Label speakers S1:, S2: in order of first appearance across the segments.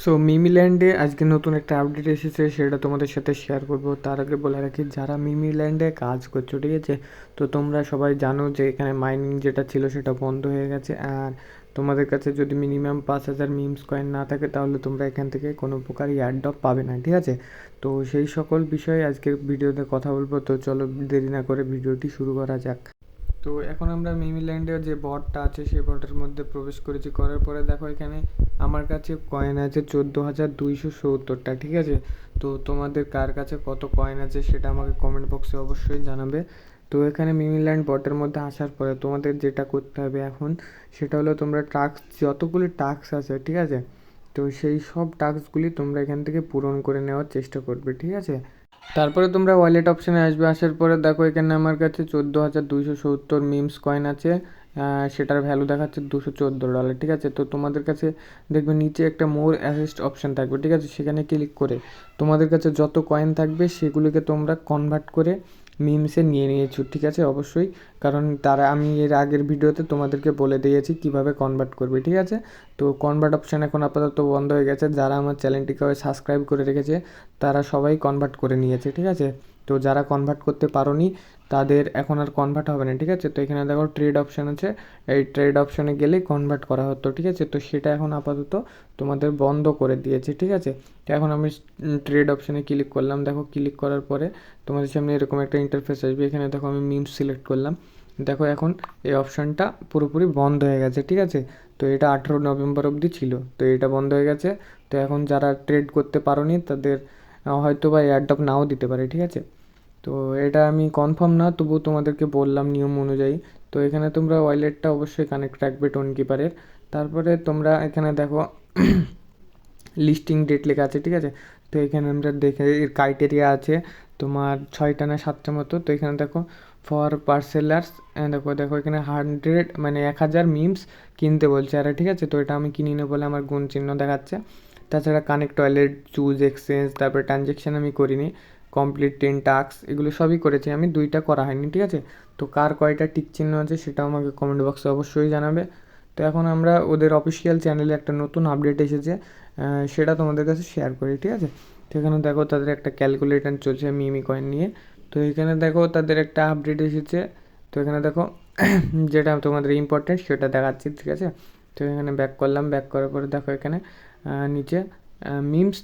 S1: So মিমিল্যান্ডে আজকে নতুন একটা আপডেট এসেছে, সেটা তোমাদের সাথে শেয়ার করব। তার আগে বলে রাখি, যারা মিমিল্যান্ডে কাজ করছো, ঠিক আছে, তো তোমরা সবাই জানো যে এখানে মাইনিং যেটা ছিল সেটা বন্ধ হয়ে গেছে। আর তোমাদের কাছে যদি মিনিমাম 5,000 মিমস কয়েন না থাকে, তাহলে তোমরা এখান থেকে কোনো প্রকার এয়ারড্রপ পাবে না, ঠিক আছে। তো সেই সকল বিষয়ে আজকের ভিডিওতে কথা বলবো। তো চলো দেরি না করে ভিডিওটি শুরু করা যাক। তো এখন আমরা মিমিল্যান্ডের যে বটটা আছে সেই বটের মধ্যে প্রবেশ করেছি। করার পরে দেখো এখানে আমার কাছে কয়েন আছে 14,270টা, ঠিক আছে। তো তোমাদের কার কাছে কত কয়েন আছে সেটা আমাকে কমেন্ট বক্সে অবশ্যই জানাবে। তো এখানে মিমিল্যান্ড বটের মধ্যে আসার পরে তোমাদের যেটা করতে হবে এখন, সেটা হলো তোমরা টাস্ক, যতগুলি টাস্ক আছে, ঠিক আছে, তো সেই সব টাস্কগুলি তোমরা এখান থেকে পূরণ করে নেওয়ার চেষ্টা করবে, ঠিক আছে। তারপরে তোমরা ওয়ালেট অপশানে আসবে। আসার পরে দেখো এখানে আমার কাছে 14,270 মিমস কয়েন আছে। সেটার ভ্যালু দেখাচ্ছে $214, ঠিক আছে। তো তোমাদের কাছে দেখবে নিচে একটা মোর অ্যাসেস্ট অপশান থাকবে, ঠিক আছে। সেখানে ক্লিক করে তোমাদের কাছে যত কয়েন থাকবে সেগুলিকে তোমরা কনভার্ট করে মিমসে নিয়ে নিয়েছো, ঠিক আছে, অবশ্যই। কারণ আমি এর আগের ভিডিওতে তোমাদেরকে বলে দিয়েছি কিভাবে কনভার্ট করবে, ঠিক আছে। তো কনভার্ট অপশান এখন আপাতত বন্ধ হয়ে গেছে। যারা আমার চ্যানেলটিকে সাবস্ক্রাইব করে রেখেছে তারা সবাই কনভার্ট করে নিয়েছে, ঠিক আছে। তো যারা কনভার্ট করতে পারোনি তাদের এখন আর কনভার্ট হবে না, ঠিক আছে। তো এখানে দেখো ট্রেড অপশান আছে, এই ট্রেড অপশানে গেলেই কনভার্ট করা হতো, ঠিক আছে। তো সেটা এখন আপাতত তোমাদের বন্ধ করে দিয়েছে, ঠিক আছে। তো এখন আমি ট্রেড অপশানে ক্লিক করলাম। দেখো ক্লিক করার পরে তোমাদের সামনে এরকম একটা ইন্টারফেস আসবে। এখানে দেখো আমি মিমস সিলেক্ট করলাম। দেখো এখন এই অপশানটা পুরোপুরি বন্ধ হয়ে গেছে, ঠিক আছে। তো এটা 18 নভেম্বর অবধি ছিল, তো এটা বন্ধ হয়ে গেছে। তো এখন যারা ট্রেড করতে পারোনি তাদের হয়তো বা এয়ারড্রপ নাও দিতে পারে, ঠিক আছে। তো এটা আমি কনফার্ম না, তবুও তোমাদেরকে বললাম নিয়ম অনুযায়ী। তো এখানে তোমরা ওয়ালেটটা অবশ্যই কানেক্ট রাখবে টোন কিপারের। তারপরে তোমরা এখানে দেখো লিস্টিং ডেট লেখা আছে, ঠিক আছে। তো এখানে আমরা দেখে এর ক্রাইটেরিয়া আছে তোমার 6টা না 7টা মতো। তো এখানে দেখো ফর পার্সেলার্স, দেখো দেখো এখানে 100 মানে 1,000 মিমস কিনতে বলছে আর, ঠিক আছে। তো এটা আমি কিনি না বলে আমার গুণ চিহ্ন দেখাচ্ছে। তাছাড়া কানেক্ট ওয়ালেট, চুজ এক্সচেঞ্জ, তারপরে ট্রানজ্যাকশান আমি করিনি। কমপ্লিট 10 টাস্ক, এগুলো সবই করেছি আমি, 2টা করা হয়নি, ঠিক আছে। তো কার কয়টা টিক চিহ্ন আছে সেটাও আমাকে কমেন্ট বক্সে অবশ্যই জানাবে। তো এখন আমরা ওদের অফিসিয়াল চ্যানেলে একটা নতুন আপডেট এসেছে, সেটা তোমাদের কাছে শেয়ার করি, ঠিক আছে। তো এখানে দেখো তাদের একটা ক্যালকুলেটর চলছে মিমি কয়েন নিয়ে। তো এখানে দেখো তাদের একটা আপডেট এসেছে। তো এখানে দেখো যেটা তোমাদের ইম্পর্টেন্ট সেটা দেখাচ্ছি, ঠিক আছে। তো এখানে ব্যাক করলাম। ব্যাক করার পরে দেখো এখানে নিচে মিমস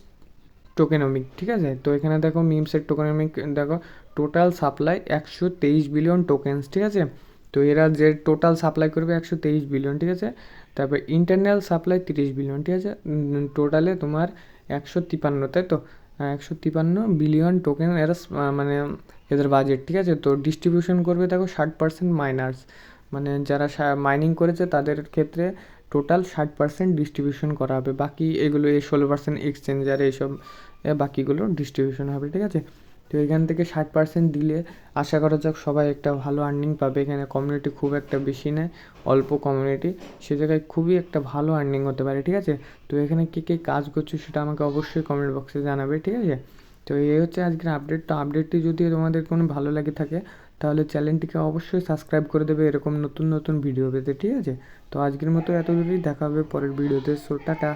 S1: টোকেনমিক, ঠিক আছে। তো এখানে দেখো মিমসের টোকেনমিক দেখো টোটাল সাপ্লাই 123 বিলিয়ন টোকেন্স, ঠিক আছে। তো এরা যে টোটাল সাপ্লাই করবে 123 বিলিয়ন, ঠিক আছে। তারপর ইন্টারনাল সাপ্লাই 30 বিলিয়ন, ঠিক আছে। টোটালে তোমার 153, তাই তো, 153 বিলিয়ন টোকেন এরা মানে এদের বাজেট, ঠিক আছে। তো ডিস্ট্রিবিউশন করবে দেখো 60% মাইনার্স, মানে যারা মাইনিং করেছে তাদের ক্ষেত্রে টোটাল 60% ডিস্ট্রিবিউশন করা হবে। বাকি এগুলো 16% এক্সচেঞ্জার এইসব বাকিগুলো ডিস্ট্রিবিউশন হবে, ঠিক আছে। তো এখান থেকে 60% দিলে আশা করা যাক সবাই একটা ভালো আর্নিং পাবে। এখানে কমিউনিটি খুব একটা বেশি নেয়, অল্প কমিউনিটি, সে জায়গায় খুবই একটা ভালো আর্নিং হতে পারে, ঠিক আছে। তো এখানে কে কে কাজ করছে সেটা আমাকে অবশ্যই কমেন্ট বক্সে জানাবে, ঠিক আছে। তো এই হচ্ছে আজকের আপডেট। তো আপডেটটি যদি তোমাদের কোনো ভালো লাগে থাকে তাহলে চ্যানেলটিকে অবশ্যই সাবস্ক্রাইব করে দেবে এরকম নতুন নতুন ভিডিও পেতে, ঠিক আছে। তো আজকের মতো এত দূরেই, দেখা হবে পরের ভিডিওতে। So tata.